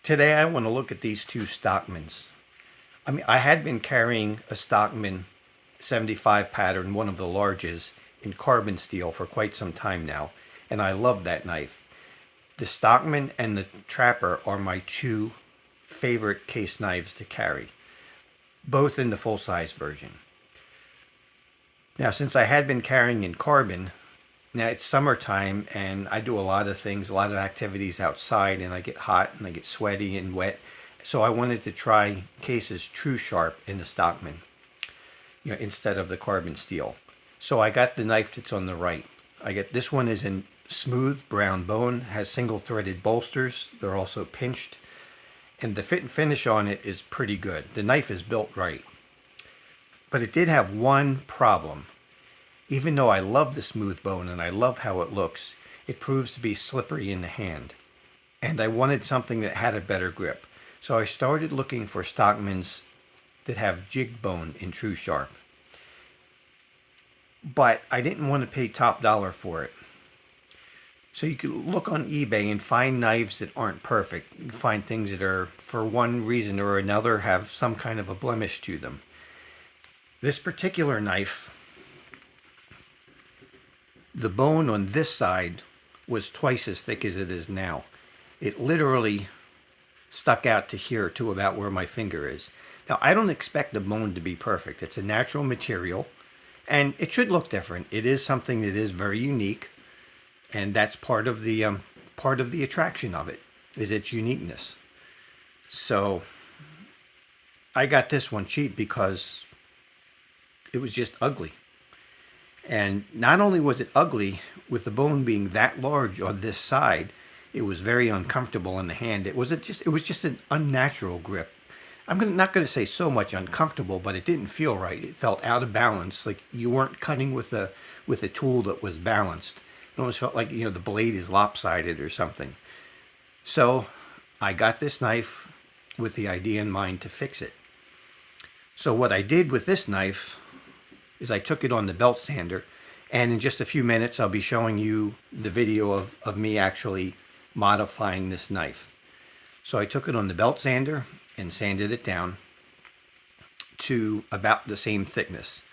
Today I want to look at these two Stockmans. I had been carrying a Stockman 75 pattern, one of the larges, in carbon steel for quite some time now, and I love that knife. The Stockman and the Trapper are my two favorite case knives to carry, both in the full-size version. Now, since I had been carrying in carbon, now it's summertime and I do a lot of things, a lot of activities outside, and I get hot and I get sweaty and wet. So I wanted to try Case's True Sharp in the Stockman, instead of the carbon steel. So I got the knife that's on the right. This one is in smooth brown bone, has single threaded bolsters. They're also pinched, and the fit and finish on it is pretty good. The knife is built right. But it did have one problem. Even though I love the smooth bone and I love how it looks, it proves to be slippery in the hand. And I wanted something that had a better grip. So I started looking for Stockmans that have jig bone in True Sharp. But I didn't want to pay top dollar for it. So you could look on eBay and find knives that aren't perfect. You find things that are, for one reason or another, have some kind of a blemish to them. This particular knife, the bone on this side was twice as thick as it is now. It literally stuck out to here, to about where my finger is. Now, I don't expect the bone to be perfect. It's a natural material, and it should look different. It is something that is very unique, and that's part of the attraction of it, is its uniqueness. So I got this one cheap because it was just ugly. And not only was it ugly, with the bone being that large on this side, it was very uncomfortable in the hand. It was just an unnatural grip. Not going to say so much uncomfortable, but it didn't feel right. It felt out of balance, like you weren't cutting with a tool that was balanced. It almost felt like, the blade is lopsided or something. So I got this knife with the idea in mind to fix it. So what I did with this knife is I took it on the belt sander, and in just a few minutes I'll be showing you the video of me actually modifying this knife. So I took it on the belt sander and sanded it down to about the same thickness.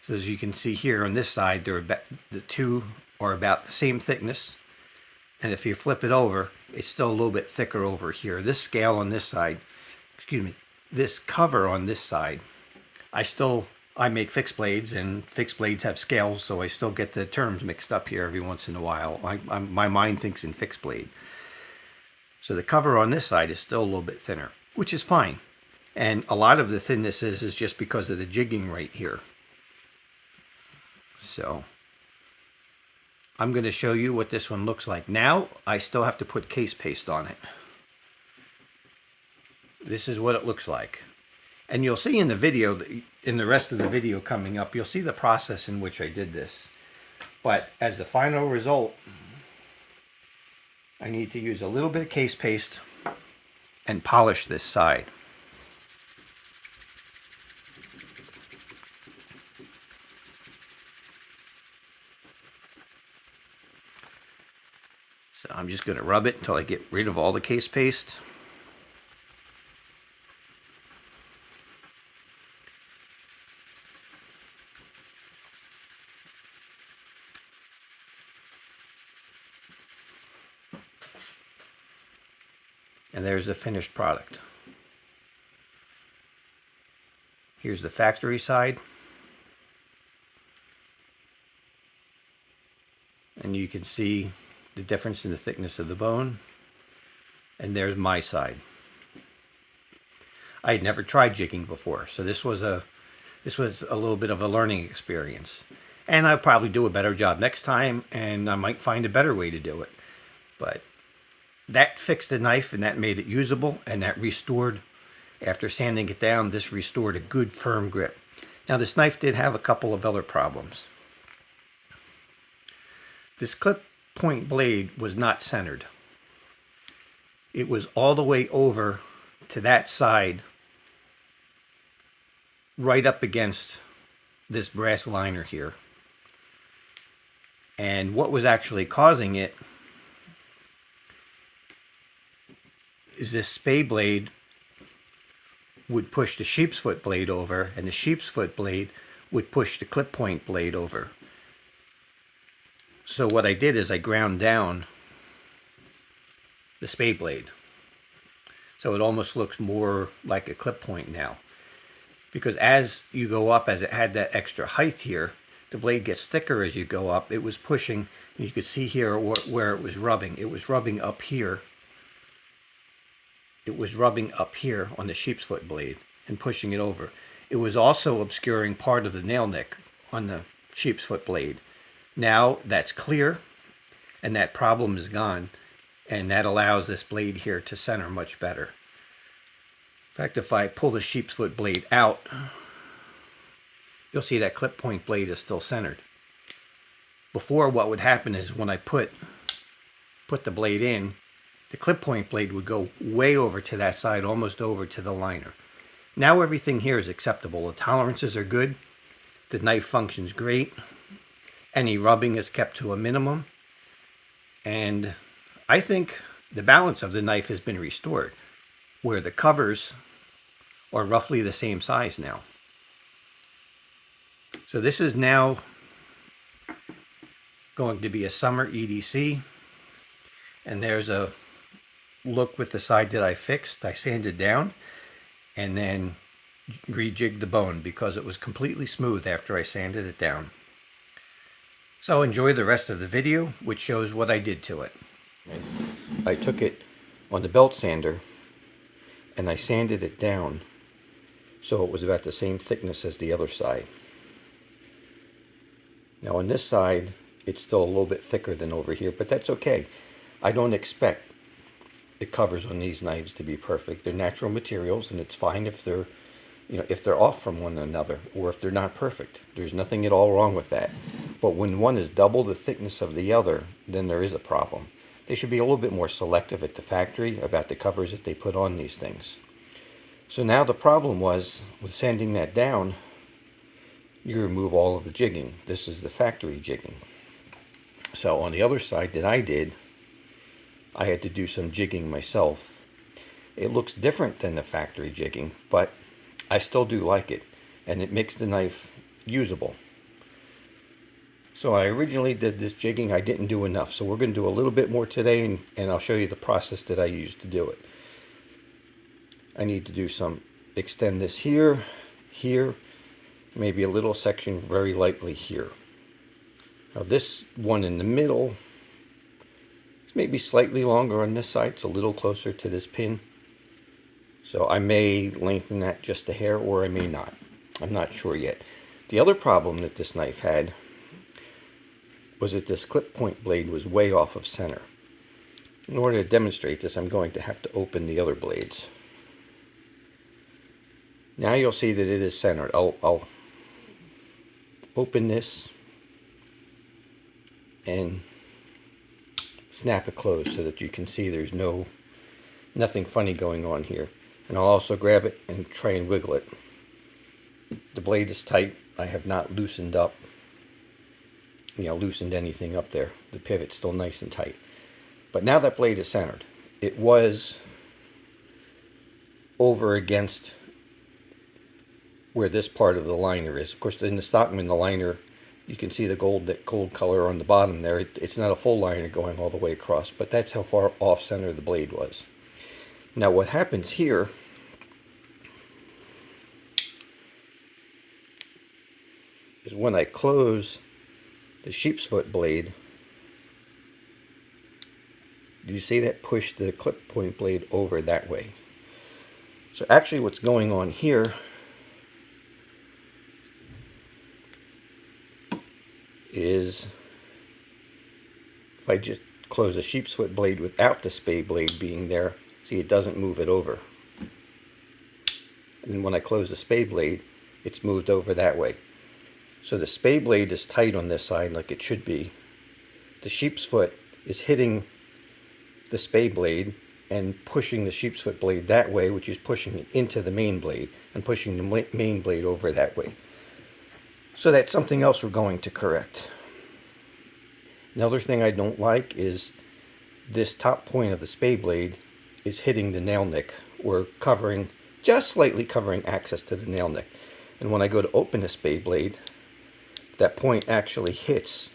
So as you can see here on this side, the two are about the same thickness, and if you flip it over, it's still a little bit thicker over here. This scale on this side, this cover on this side, I make fixed blades, and fixed blades have scales, so I still get the terms mixed up here every once in a while. My mind thinks in fixed blade. So the cover on this side is still a little bit thinner, which is fine. And a lot of the thinness is just because of the jigging right here. So I'm going to show you what this one looks like. Now, I still have to put case paste on it. This is what it looks like. And you'll see in the video, in the rest of the video coming up, you'll see the process in which I did this. But as the final result, I need to use a little bit of case paste and polish this side. So I'm just going to rub it until I get rid of all the case paste. And there's the finished product. Here's the factory side. And you can see the difference in the thickness of the bone. And there's my side. I had never tried jigging before, so this was a little bit of a learning experience. And I'll probably do a better job next time, and I might find a better way to do it. But that fixed the knife, and that made it usable, and that restored, after sanding it down, this restored a good firm grip. Now, this knife did have a couple of other problems. This clip point blade was not centered. It was all the way over to that side, right up against this brass liner here. And what was actually causing it is this spay blade would push the sheep's foot blade over, and the sheep's foot blade would push the clip point blade over. So what I did is I ground down the spay blade. So it almost looks more like a clip point now. Because as you go up, as it had that extra height here, the blade gets thicker as you go up. It was pushing, and you could see here where it was rubbing. It was rubbing up here. It was rubbing up here on the sheep's foot blade and pushing it over. It was also obscuring part of the nail nick on the sheep's foot blade. Now that's clear, and that problem is gone, and that allows this blade here to center much better. In fact, if I pull the sheep's foot blade out, you'll see that clip point blade is still centered. Before, what would happen is when I put the blade in, the clip point blade would go way over to that side, almost over to the liner. Now everything here is acceptable. The tolerances are good. The knife functions great. Any rubbing is kept to a minimum. And I think the balance of the knife has been restored, where the covers are roughly the same size now. So this is now going to be a summer EDC. And there's a look with the side that I fixed. I sanded down and then rejigged the bone because it was completely smooth after I sanded it down. So enjoy the rest of the video, which shows what I did to it. I took it on the belt sander and I sanded it down so it was about the same thickness as the other side. Now on this side it's still a little bit thicker than over here, but that's okay. I don't expect the covers on these knives to be perfect. They're natural materials, and it's fine if they're, if they're off from one another or if they're not perfect. There's nothing at all wrong with that. But when one is double the thickness of the other, then there is a problem. They should be a little bit more selective at the factory about the covers that they put on these things. So now the problem was with sanding that down, you remove all of the jigging. This is the factory jigging. So on the other side that I did, I had to do some jigging myself. It looks different than the factory jigging, but I still do like it, and it makes the knife usable. So I originally did this jigging. I didn't do enough, so we're going to do a little bit more today, and I'll show you the process that I used to do it. I need to do some, extend this here, here, maybe a little section very lightly here. Now this one in the middle, it's maybe slightly longer on this side. It's a little closer to this pin. So I may lengthen that just a hair, or I may not. I'm not sure yet. The other problem that this knife had was that this clip point blade was way off of center. In order to demonstrate this, I'm going to have to open the other blades. Now you'll see that it is centered. I'll open this and snap it closed so that you can see there's nothing funny going on here. And I'll also grab it and try and wiggle it. The blade is tight. I have not loosened up, loosened anything up there. The pivot's still nice and tight. But now that blade is centered. It was over against where this part of the liner is. Of course, in the Stockman, the liner, you can see the gold color on the bottom there. It's not a full liner going all the way across, but that's how far off center the blade was. Now what happens here is when I close the sheep's foot blade, do you see that push the clip point blade over that way? So actually what's going on here is if I just close a sheep's foot blade without the spay blade being there, see, it doesn't move it over. And when I close the spay blade, it's moved over that way. So the spay blade is tight on this side like it should be. The sheep's foot is hitting the spay blade and pushing the sheep's foot blade that way, which is pushing it into the main blade and pushing the main blade over that way. So that's something else we're going to correct. Another thing I don't like is this top point of the spay blade is hitting the nail nick, or covering, just slightly covering access to the nail nick. And when I go to open the spade blade, that point actually hits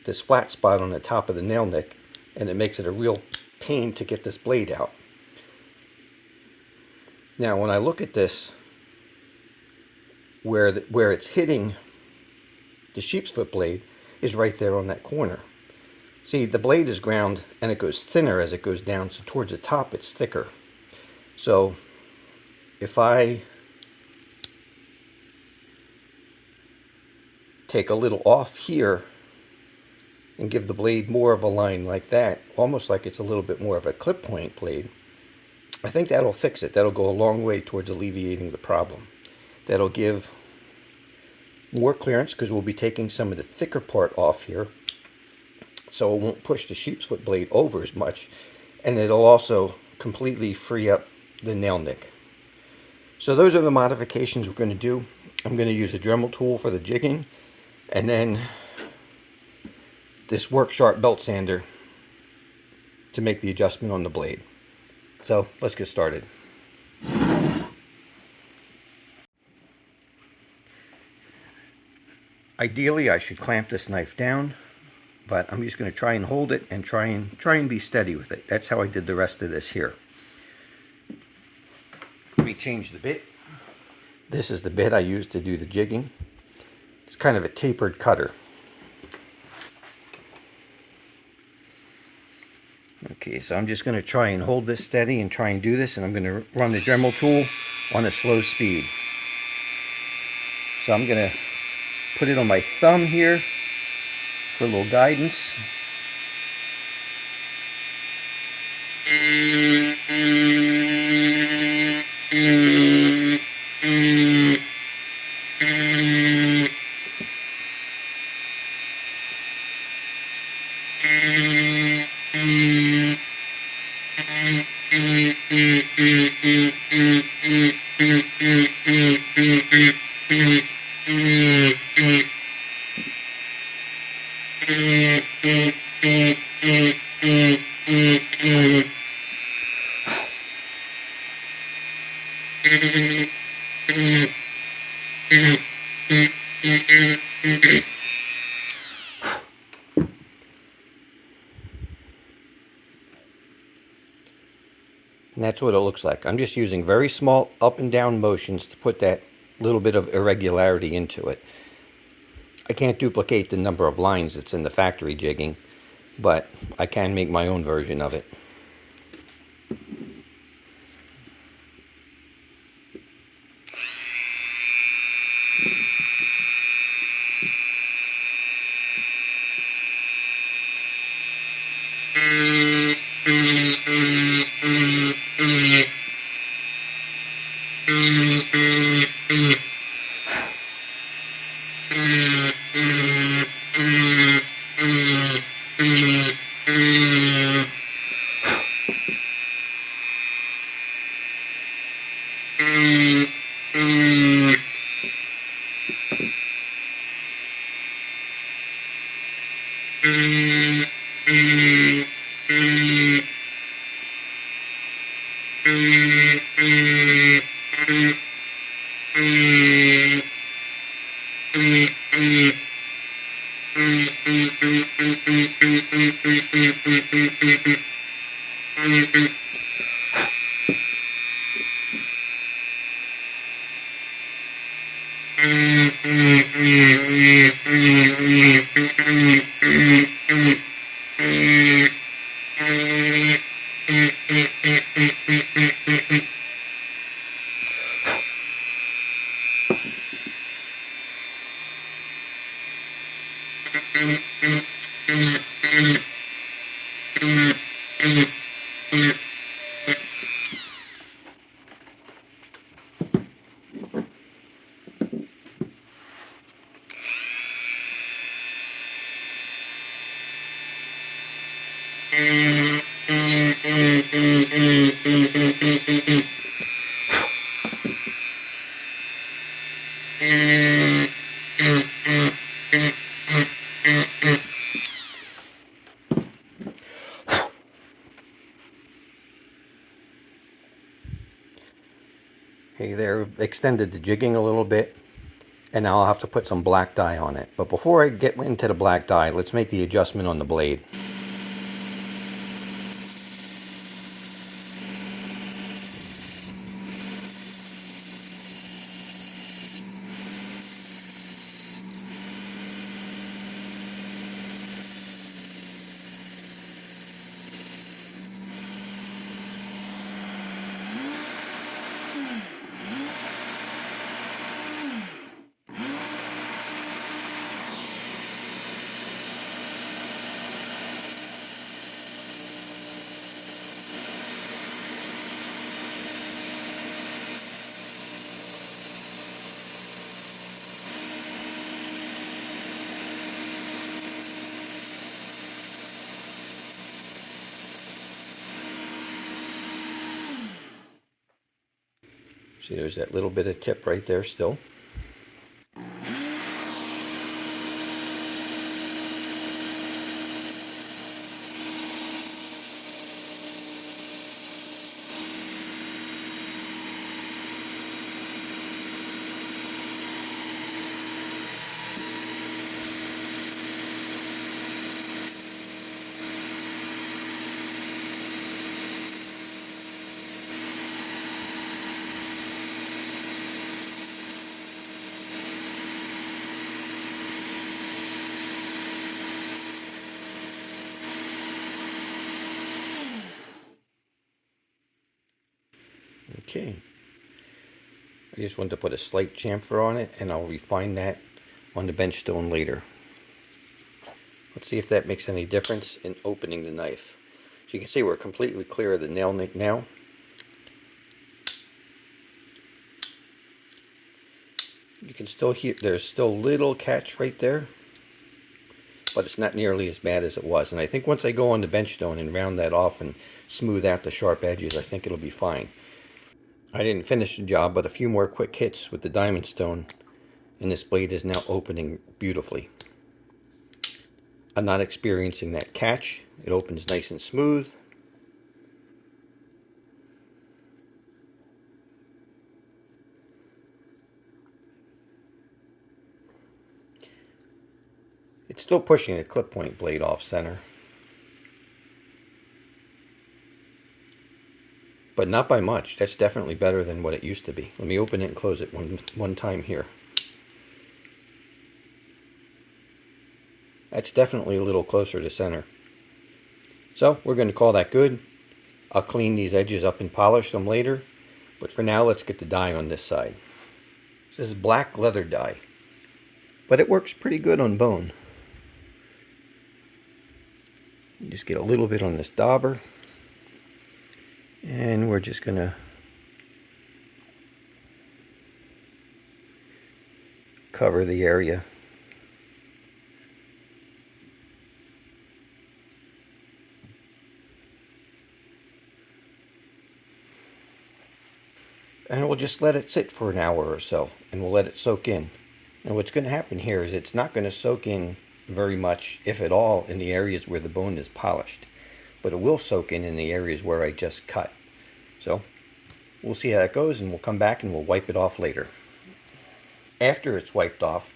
this flat spot on the top of the nail nick, and it makes it a real pain to get this blade out. Now when I look at this, where it's hitting the sheepsfoot blade is right there on that corner. See, the blade is ground and it goes thinner as it goes down, so towards the top it's thicker. So if I take a little off here and give the blade more of a line like that, almost like it's a little bit more of a clip point blade, I think that'll fix it. That'll go a long way towards alleviating the problem. That'll give more clearance because we'll be taking some of the thicker part off here, so it won't push the sheepsfoot blade over as much, and it'll also completely free up the nail nick. So those are the modifications we're going to do. I'm going to use a Dremel tool for the jigging, and then this work sharp belt sander to make the adjustment on the blade. So let's get started. Ideally, I should clamp this knife down, but I'm just going to try and hold it and try and be steady with it. That's how I did the rest of this here. Let me change the bit. This is the bit I used to do the jigging. It's kind of a tapered cutter. Okay, so I'm just going to try and hold this steady and try and do this, and I'm going to run the Dremel tool on a slow speed. So I'm going to put it on my thumb here for a little guidance. And that's what it looks like. I'm just using very small up and down motions to put that little bit of irregularity into it. I can't duplicate the number of lines that's in the factory jigging, but I can make my own version of it. Hey there, extended the jigging a little bit, and now I'll have to put some black dye on it. But before I get into the black dye, let's make the adjustment on the blade. See, there's that little bit of tip right there still. Okay. I just want to put a slight chamfer on it, and I'll refine that on the bench stone later. Let's see if that makes any difference in opening the knife. So you can see we're completely clear of the nail nick now. You can still hear, there's still a little catch right there, but it's not nearly as bad as it was. And I think once I go on the bench stone and round that off and smooth out the sharp edges, I think it'll be fine. I didn't finish the job, but a few more quick hits with the diamond stone, and this blade is now opening beautifully. I'm not experiencing that catch. It opens nice and smooth. It's still pushing the clip point blade off center, but not by much. That's definitely better than what it used to be. Let me open it and close it one time here. That's definitely a little closer to center. So we're going to call that good. I'll clean these edges up and polish them later, but for now let's get the dye on this side. This is black leather dye, but it works pretty good on bone. You just get a little bit on this dauber, and we're just going to cover the area. And we'll just let it sit for an hour or so, and we'll let it soak in. And what's going to happen here is it's not going to soak in very much, if at all, in the areas where the bone is polished, but it will soak in the areas where I just cut. So we'll see how that goes, and we'll come back and we'll wipe it off later. After it's wiped off,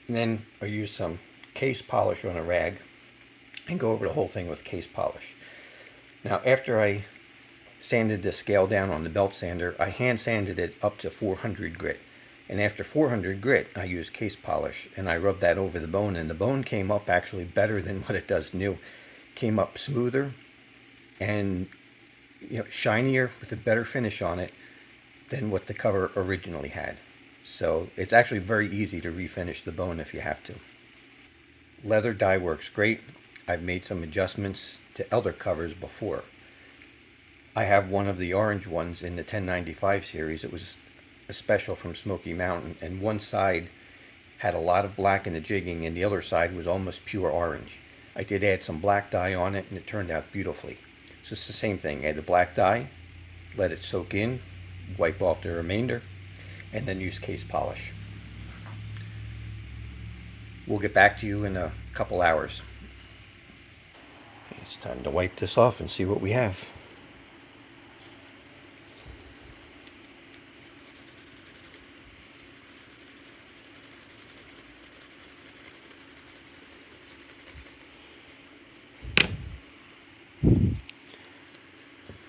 then I'll use some case polish on a rag and go over the whole thing with case polish. Now, after I sanded the scale down on the belt sander, I hand sanded it up to 400 grit. And after 400 grit, I used case polish, and I rubbed that over the bone, and the bone came up actually better than what it does new. Came up smoother and shinier with a better finish on it than what the cover originally had. So it's actually very easy to refinish the bone if you have to. Leather dye works great. I've made some adjustments to other covers before. I have one of the orange ones in the 1095 series. It was a special from Smoky Mountain, and one side had a lot of black in the jigging and the other side was almost pure orange. I did add some black dye on it and it turned out beautifully. So it's the same thing. Add the black dye, let it soak in, wipe off the remainder, and then use case polish. We'll get back to you in a couple hours. It's time to wipe this off and see what we have.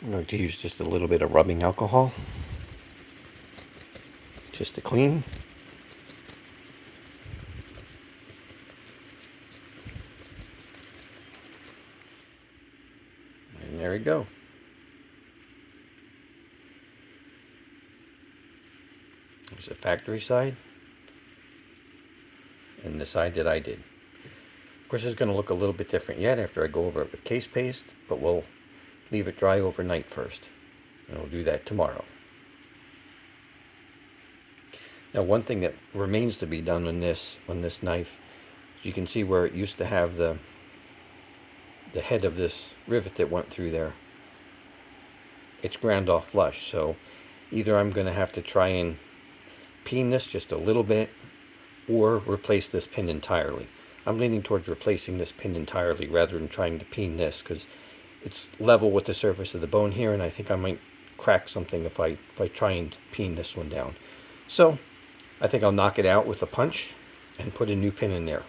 I'm going to use just a little bit of rubbing alcohol just to clean. And there we go. There's the factory side and the side that I did. Of course, it's going to look a little bit different yet after I go over it with case paste, but we'll leave it dry overnight first. And we'll do that tomorrow. Now, one thing that remains to be done on this knife, is you can see where it used to have the head of this rivet that went through there. It's ground off flush, so either I'm going to have to try and peen this just a little bit or replace this pin entirely. I'm leaning towards replacing this pin entirely rather than trying to peen this, because it's level with the surface of the bone here, and I think I might crack something if I try and peen this one down. So I think I'll knock it out with a punch and put a new pin in there.